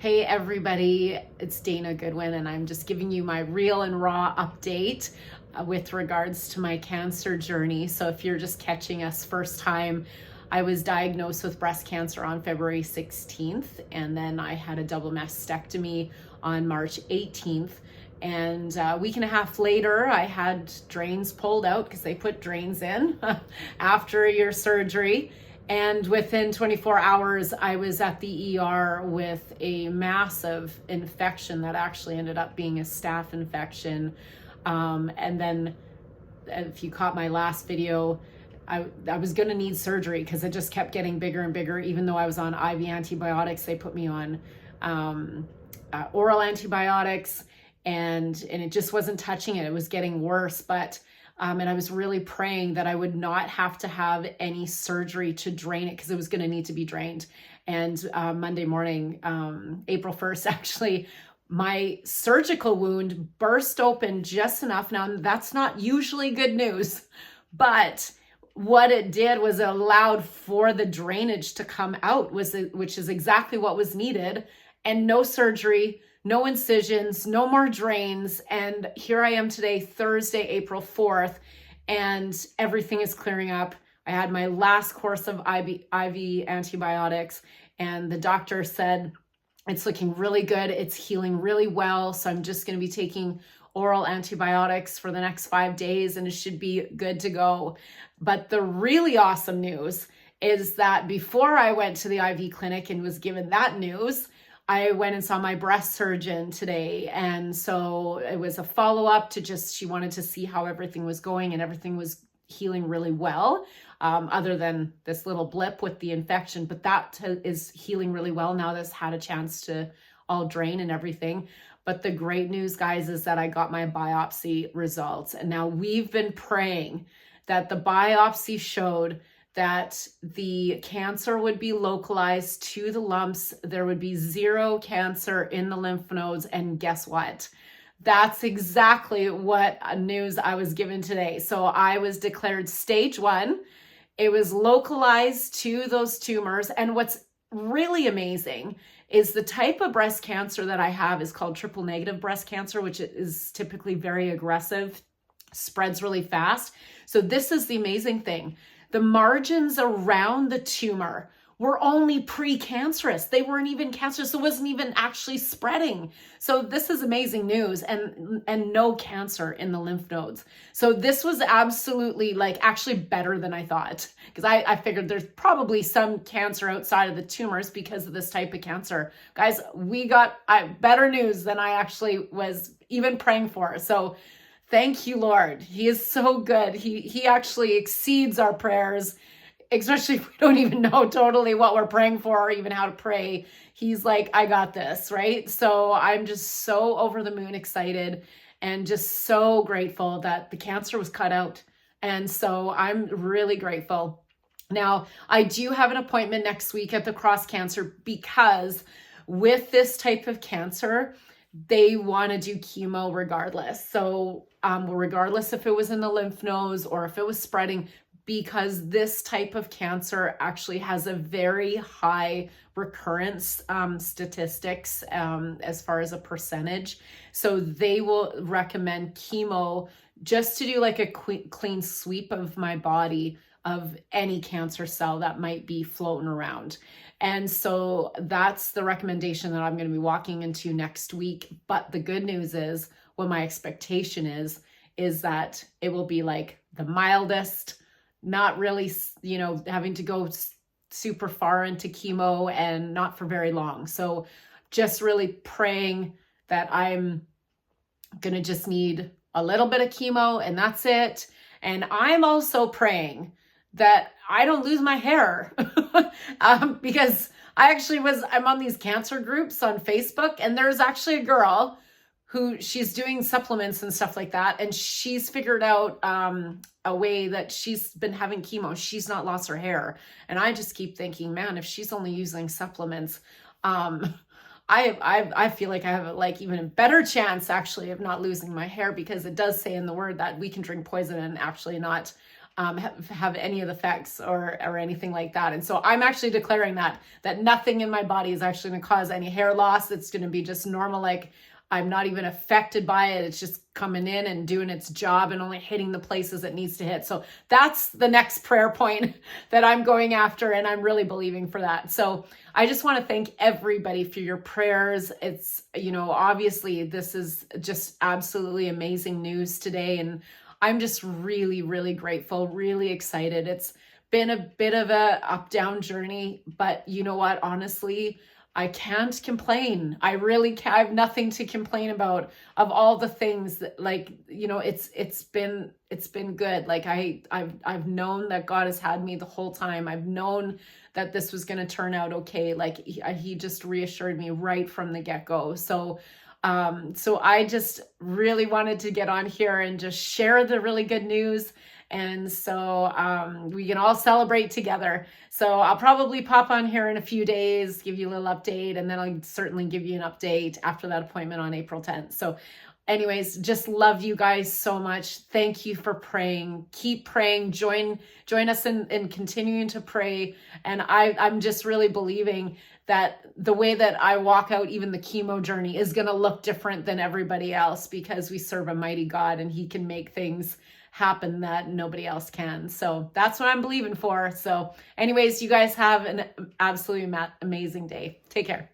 Hey everybody, it's Dana Goodwin and I'm just giving you my real and raw update with regards to my cancer journey. So if you're just catching us first time, I was diagnosed with breast cancer on February 16th and then I had a double mastectomy on March 18th. And a week and a half later, I had drains pulled out because they put drains in after your surgery. And within 24 hours, I was at the ER with a massive infection that actually ended up being a staph infection. And then if you caught my last video, I was going to need surgery because it just kept getting bigger and bigger. Even though I was on IV antibiotics, they put me on oral antibiotics and it just wasn't touching it. It was getting worse. And I was really praying that I would not have to have any surgery to drain it because it was going to need to be drained. And Monday morning, April 1st, actually, my surgical wound burst open just enough. Now, that's not usually good news, but what it did was it allowed for the drainage to come out, which is exactly what was needed, and no surgery, no incisions, no more drains. And here I am today, Thursday, April 4th, and everything is clearing up. I had my last course of IV antibiotics, and the doctor said, it's looking really good. It's healing really well. So I'm just going to be taking oral antibiotics for the next 5 days and it should be good to go. But the really awesome news is that before I went to the IV clinic and was given that news, I went and saw my breast surgeon today. And so it was a follow-up to she wanted to see how everything was going, and everything was healing really well, other than this little blip with the infection, but that is healing really well now that's had a chance to all drain and everything. But the great news, guys, is that I got my biopsy results. And now we've been praying that the biopsy showed that the cancer would be localized to the lumps. There would be zero cancer in the lymph nodes. And guess what? That's exactly what news I was given today. So I was declared stage 1. It was localized to those tumors. And what's really amazing is the type of breast cancer that I have is called triple negative breast cancer, which is typically very aggressive, spreads really fast. So this is the amazing thing. The margins around the tumor were only precancerous. They weren't even cancerous. So it wasn't even actually spreading. So this is amazing news, and no cancer in the lymph nodes. So this was absolutely actually better than I thought, because I figured there's probably some cancer outside of the tumors because of this type of cancer. Guys, we got better news than I actually was even praying for. So thank you, Lord. He is so good. He actually exceeds our prayers, especially if we don't even know totally what we're praying for or even how to pray. He's like, I got this, right? So I'm just so over the moon excited and just so grateful that the cancer was cut out. And so I'm really grateful. Now, I do have an appointment next week at the Cross Cancer because with this type of cancer, they want to do chemo regardless. So regardless if it was in the lymph nodes or if it was spreading, because this type of cancer actually has a very high recurrence statistics as far as a percentage. So they will recommend chemo just to do like a clean sweep of my body of any cancer cell that might be floating around. And so that's the recommendation that I'm going to be walking into next week. But the good news is, what my expectation is that it will be like the mildest, not really, having to go super far into chemo and not for very long. So just really praying that I'm going to just need a little bit of chemo and that's it. And I'm also praying that I don't lose my hair because I'm on these cancer groups on Facebook, and there's actually a girl who she's doing supplements and stuff like that. And she's figured out a way that she's been having chemo. She's not lost her hair. And I just keep thinking, man, if she's only using supplements, I feel like I have even a better chance actually of not losing my hair, because it does say in the word that we can drink poison and actually not have any of the effects or anything like that. And so I'm actually declaring that nothing in my body is actually going to cause any hair loss. It's going to be just normal. Like I'm not even affected by it. It's just coming in and doing its job and only hitting the places it needs to hit. So that's the next prayer point that I'm going after, and I'm really believing for that. So I just want to thank everybody for your prayers. It's, obviously this is just absolutely amazing news today, and I'm just really, really grateful, really excited. It's been a bit of a up-down journey, but you know what? Honestly, I can't complain. I really can. I have nothing to complain about of all the things that, like, it's been good. Like I've known that God has had me the whole time. I've known that this was going to turn out okay. Like he just reassured me right from the get-go. So I just really wanted to get on here and just share the really good news. And so we can all celebrate together. So I'll probably pop on here in a few days, give you a little update, and then I'll certainly give you an update after that appointment on April 10th. So anyways, just love you guys so much. Thank you for praying. Keep praying. Join us in continuing to pray. And I'm just really believing that the way that I walk out even the chemo journey is going to look different than everybody else, because we serve a mighty God and he can make things happen that nobody else can. So that's what I'm believing for. So anyways, you guys have an absolutely amazing day. Take care.